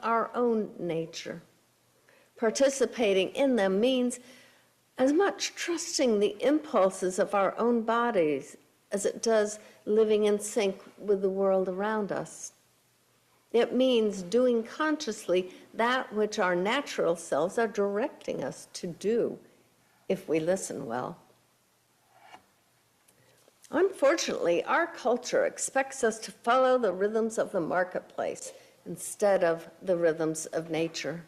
our own nature. Participating in them means as much trusting the impulses of our own bodies as it does living in sync with the world around us. It means doing consciously that which our natural selves are directing us to do if we listen well. Unfortunately, our culture expects us to follow the rhythms of the marketplace instead of the rhythms of nature.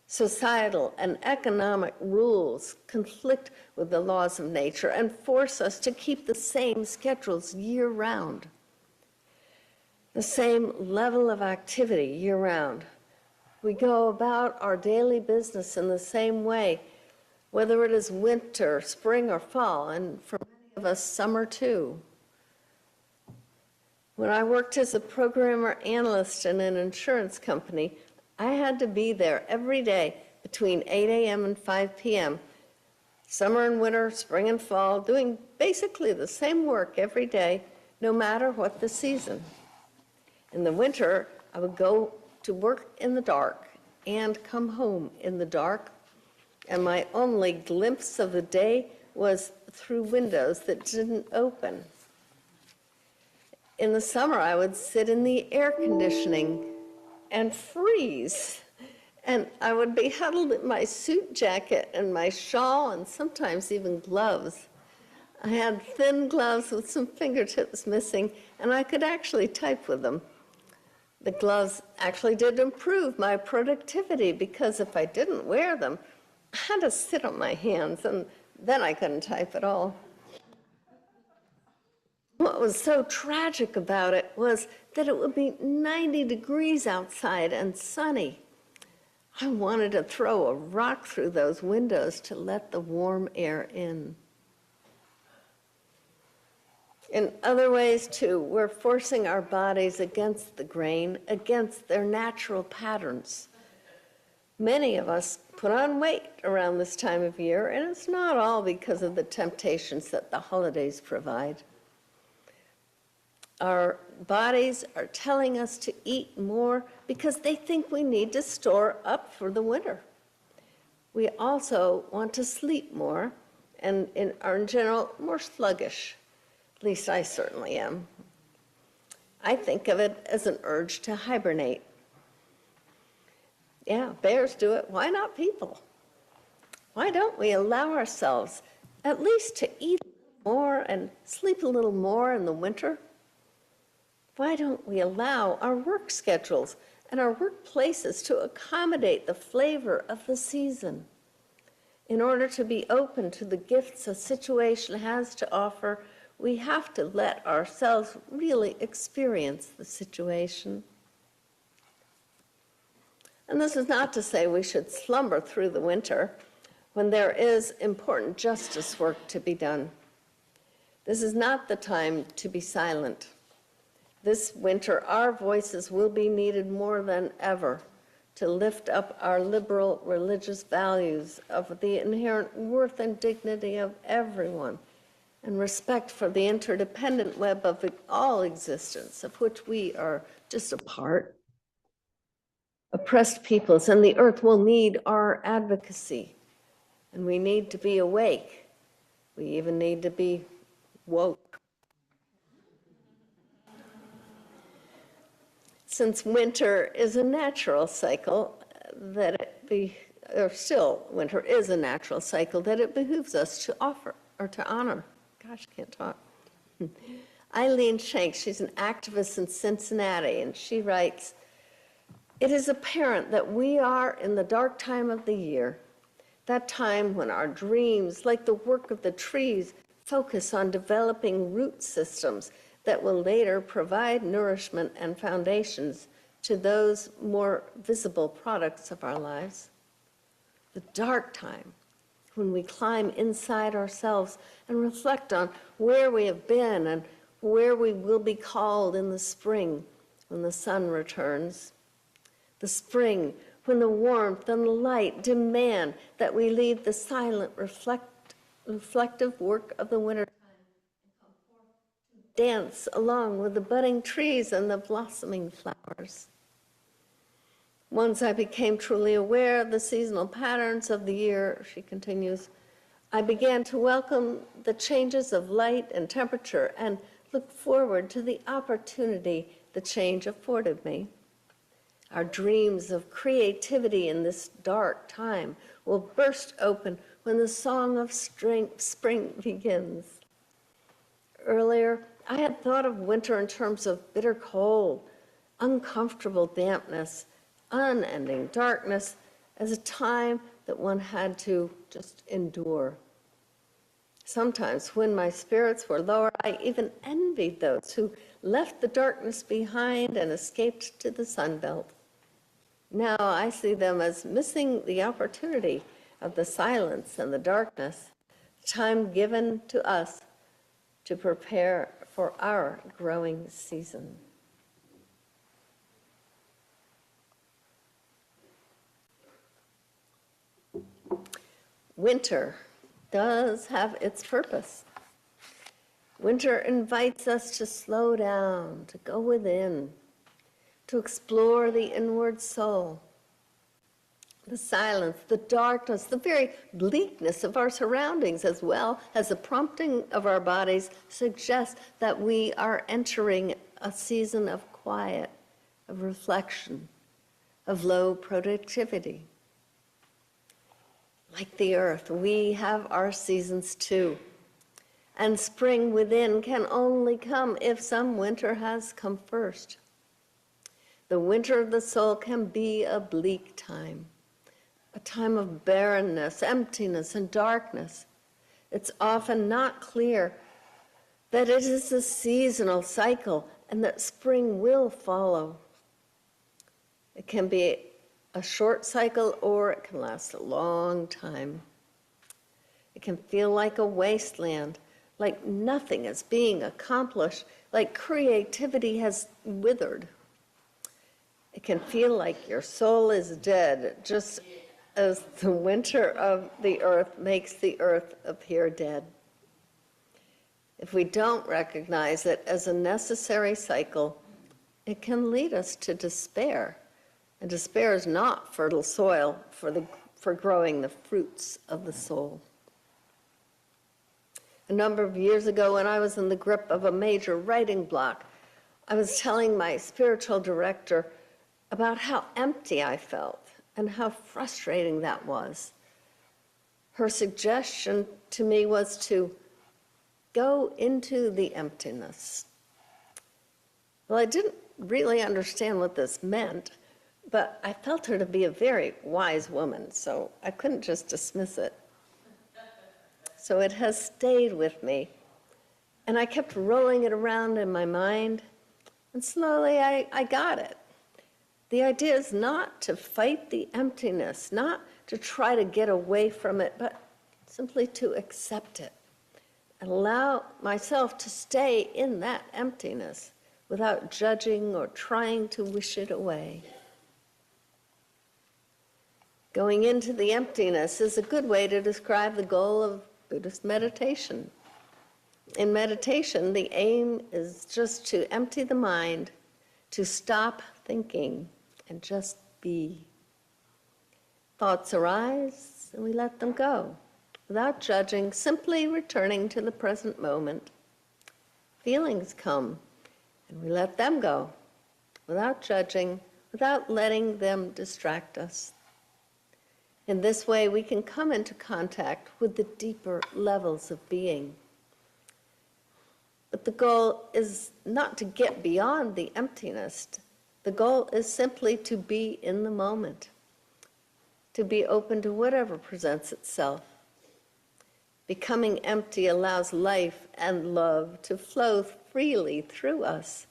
Societal and economic rules conflict with the laws of nature and force us to keep the same schedules year-round, the same level of activity year-round. We go about our daily business in the same way, whether it is winter, spring, or fall, and for many of us, summer too. When I worked as a programmer analyst in an insurance company, I had to be there every day between 8 a.m. and 5 p.m., summer and winter, spring and fall, doing basically the same work every day, no matter what the season. In the winter, I would go to work in the dark and come home in the dark, and my only glimpse of the day was through windows that didn't open. In the summer, I would sit in the air conditioning and freeze. And I would be huddled in my suit jacket and my shawl and sometimes even gloves. I had thin gloves with some fingertips missing, and I could actually type with them. The gloves actually did improve my productivity because if I didn't wear them, I had to sit on my hands, and then I couldn't type at all. What was so tragic about it was that it would be 90 degrees outside and sunny. I wanted to throw a rock through those windows to let the warm air in. In other ways, too, we're forcing our bodies against the grain, against their natural patterns. Many of us put on weight around this time of year, and it's not all because of the temptations that the holidays provide. Our bodies are telling us to eat more because they think we need to store up for the winter. We also want to sleep more and are in general more sluggish. At least I certainly am. I think of it as an urge to hibernate. Yeah, bears do it. Why not people? Why don't we allow ourselves at least to eat more and sleep a little more in the winter? Why don't we allow our work schedules and our workplaces to accommodate the flavor of the season? In order to be open to the gifts a situation has to offer, we have to let ourselves really experience the situation. And this is not to say we should slumber through the winter when there is important justice work to be done. This is not the time to be silent. This winter, our voices will be needed more than ever to lift up our liberal religious values of the inherent worth and dignity of everyone and respect for the interdependent web of all existence, of which we are just a part. Oppressed peoples and the earth will need our advocacy, and we need to be awake. We even need to be woke. Since winter is a natural cycle, winter is a natural cycle that it behooves us to offer or to honor. Gosh, can't talk. Eileen Shanks, she's an activist in Cincinnati, and she writes, "It is apparent that we are in the dark time of the year, that time when our dreams, like the work of the trees, focus on developing root systems that will later provide nourishment and foundations to those more visible products of our lives. The dark time, when we climb inside ourselves and reflect on where we have been and where we will be called in the spring when the sun returns. The spring, when the warmth and the light demand that we leave the silent, reflective work of the winter dance along with the budding trees and the blossoming flowers. Once I became truly aware of the seasonal patterns of the year, she continues, I began to welcome the changes of light and temperature and look forward to the opportunity the change afforded me. Our dreams of creativity in this dark time will burst open when the song of spring begins. Earlier, I had thought of winter in terms of bitter cold, uncomfortable dampness, unending darkness, as a time that one had to just endure. Sometimes when my spirits were lower, I even envied those who left the darkness behind and escaped to the sun belt. Now I see them as missing the opportunity of the silence and the darkness, time given to us to prepare for our growing season. Winter does have its purpose. Winter invites us to slow down, to go within, to explore the inward soul. The silence, the darkness, the very bleakness of our surroundings, as well as the prompting of our bodies, suggest that we are entering a season of quiet, of reflection, of low productivity. Like the earth, we have our seasons too. And spring within can only come if some winter has come first. The winter of the soul can be a bleak time, a time of barrenness, emptiness, and darkness. It's often not clear that it is a seasonal cycle and that spring will follow. It can be a short cycle or it can last a long time. It can feel like a wasteland, like nothing is being accomplished, like creativity has withered. It can feel like your soul is dead, just as the winter of the earth makes the earth appear dead. If we don't recognize it as a necessary cycle, it can lead us to despair. And despair is not fertile soil for growing the fruits of the soul. A number of years ago, when I was in the grip of a major writing block, I was telling my spiritual director about how empty I felt and how frustrating that was. Her suggestion to me was to go into the emptiness. Well, I didn't really understand what this meant, but I felt her to be a very wise woman, so I couldn't just dismiss it. So it has stayed with me, and I kept rolling it around in my mind, and slowly I got it. The idea is not to fight the emptiness, not to try to get away from it, but simply to accept it and allow myself to stay in that emptiness without judging or trying to wish it away. Going into the emptiness is a good way to describe the goal of Buddhist meditation. In meditation, the aim is just to empty the mind, to stop thinking, and just be. Thoughts arise, and we let them go, without judging, simply returning to the present moment. Feelings come, and we let them go, without judging, without letting them distract us. In this way, we can come into contact with the deeper levels of being. But the goal is not to get beyond the emptiness. The goal is simply to be in the moment, to be open to whatever presents itself. Becoming empty allows life and love to flow freely through us.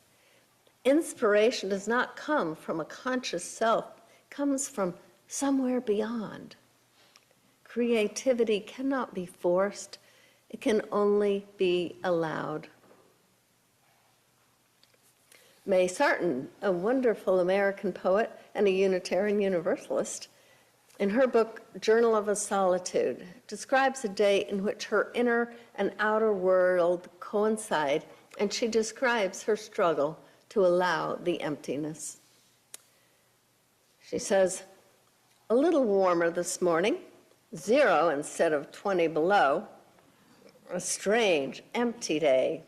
Inspiration does not come from a conscious self, it comes from somewhere beyond. Creativity cannot be forced, it can only be allowed. May Sarton, a wonderful American poet and a Unitarian Universalist, in her book, Journal of a Solitude, describes a day in which her inner and outer world coincide, and she describes her struggle to allow the emptiness. She says, a little warmer this morning, 0 instead of 20 below. A strange, empty day.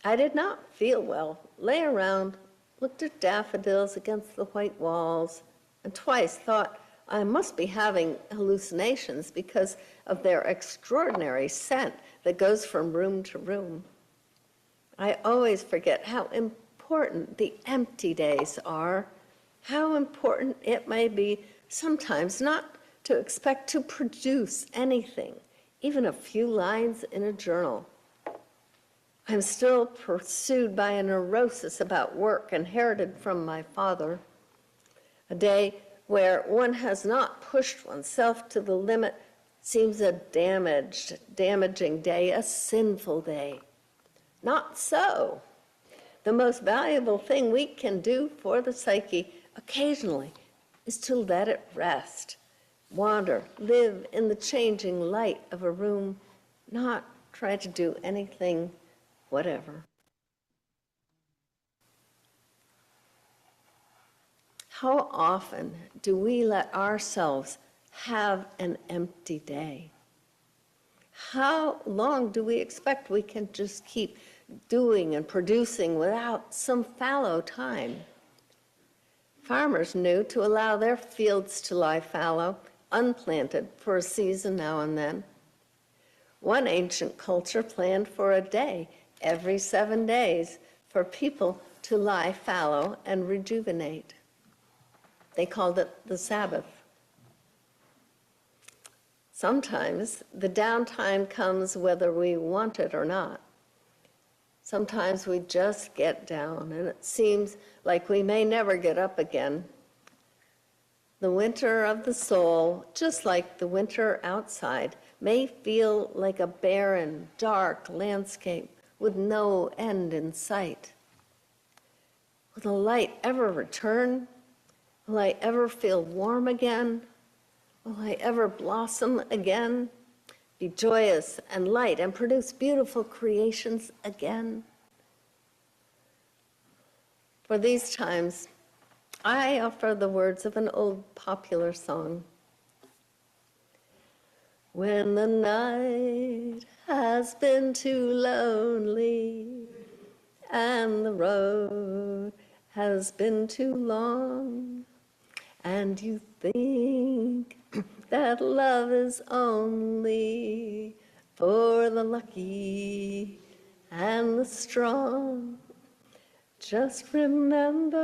I did not feel well, lay around, looked at daffodils against the white walls, and twice thought I must be having hallucinations because of their extraordinary scent that goes from room to room. I always forget how important the empty days are, how important it may be sometimes not to expect to produce anything, even a few lines in a journal. I'm still pursued by a neurosis about work inherited from my father. A day where one has not pushed oneself to the limit seems a damaging day, a sinful day. Not so. The most valuable thing we can do for the psyche occasionally is to let it rest, wander, live in the changing light of a room, not try to do anything, whatever. How often do we let ourselves have an empty day? How long do we expect we can just keep doing and producing without some fallow time? Farmers knew to allow their fields to lie fallow, unplanted, for a season now and then. One ancient culture planned for a day every 7 days for people to lie fallow and rejuvenate. They called it the Sabbath. Sometimes the downtime comes whether we want it or not. Sometimes we just get down, and it seems like we may never get up again. The winter of the soul, just like the winter outside, may feel like a barren, dark landscape with no end in sight. Will the light ever return? Will I ever feel warm again? Will I ever blossom again? Be joyous and light and produce beautiful creations again? For these times, I offer the words of an old popular song. When the night has been too lonely and the road has been too long, and you think that love is only for the lucky and the strong, just remember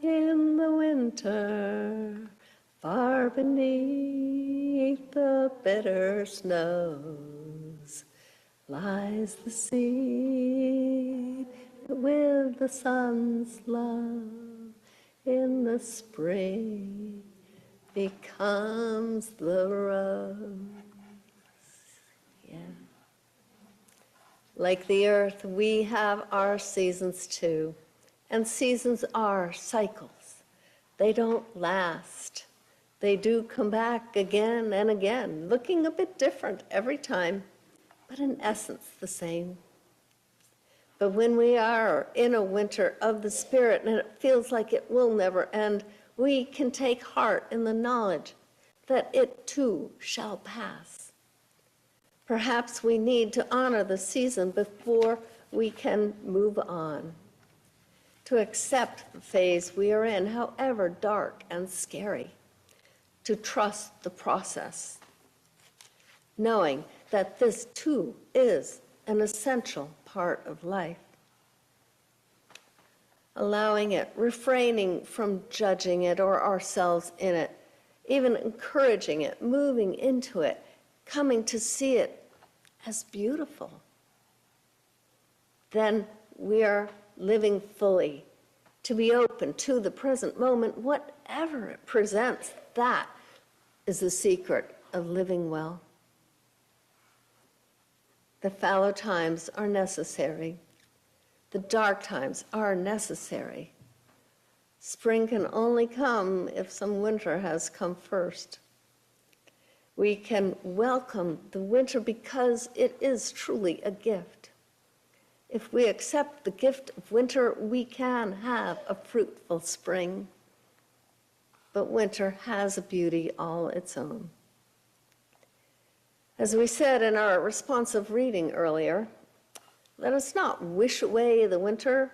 in the winter, far beneath the bitter snows, lies the seed with the sun's love. In the spring becomes the rose. Yeah. Like the earth, we have our seasons too. And seasons are cycles. They don't last. They do come back again and again, looking a bit different every time, but in essence the same. But when we are in a winter of the spirit and it feels like it will never end, we can take heart in the knowledge that it too shall pass. Perhaps we need to honor the season before we can move on, to accept the phase we are in, however dark and scary, to trust the process, knowing that this too is an essential part of life. Allowing it, refraining from judging it or ourselves in it, even encouraging it, moving into it, coming to see it as beautiful. Then we are living fully, to be open to the present moment, whatever it presents. That is the secret of living well. The fallow times are necessary. The dark times are necessary. Spring can only come if some winter has come first. We can welcome the winter because it is truly a gift. If we accept the gift of winter, we can have a fruitful spring. but winter has a beauty all its own. As we said in our responsive reading earlier, let us not wish away the winter.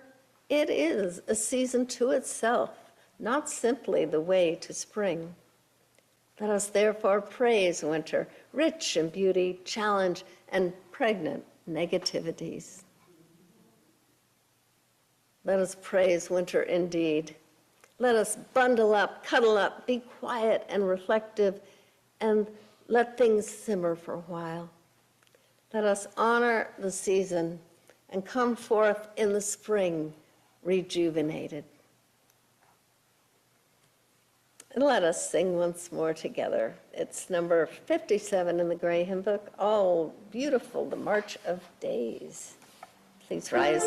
It is a season to itself, not simply the way to spring. Let us therefore praise winter, rich in beauty, challenge, and pregnant negativities. Let us praise winter indeed. Let us bundle up, cuddle up, be quiet and reflective, and let things simmer for a while. Let us honor the season and come forth in the spring rejuvenated. And let us sing once more together. It's number 57 in the Gray Hymn Book. Oh, beautiful, the March of Days. Please rise.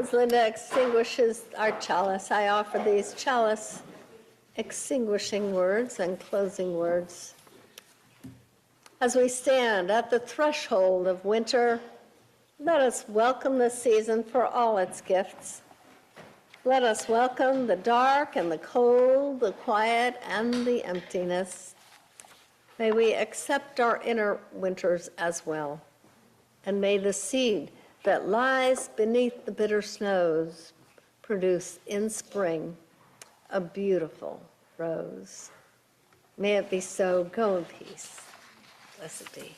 As Linda extinguishes our chalice, I offer these chalice extinguishing words and closing words. As we stand at the threshold of winter, let us welcome the season for all its gifts. Let us welcome the dark and the cold, the quiet and the emptiness. May we accept our inner winters as well, and may the seed that lies beneath the bitter snows produce in spring a beautiful rose. May it be so. Go in peace. Blessed be.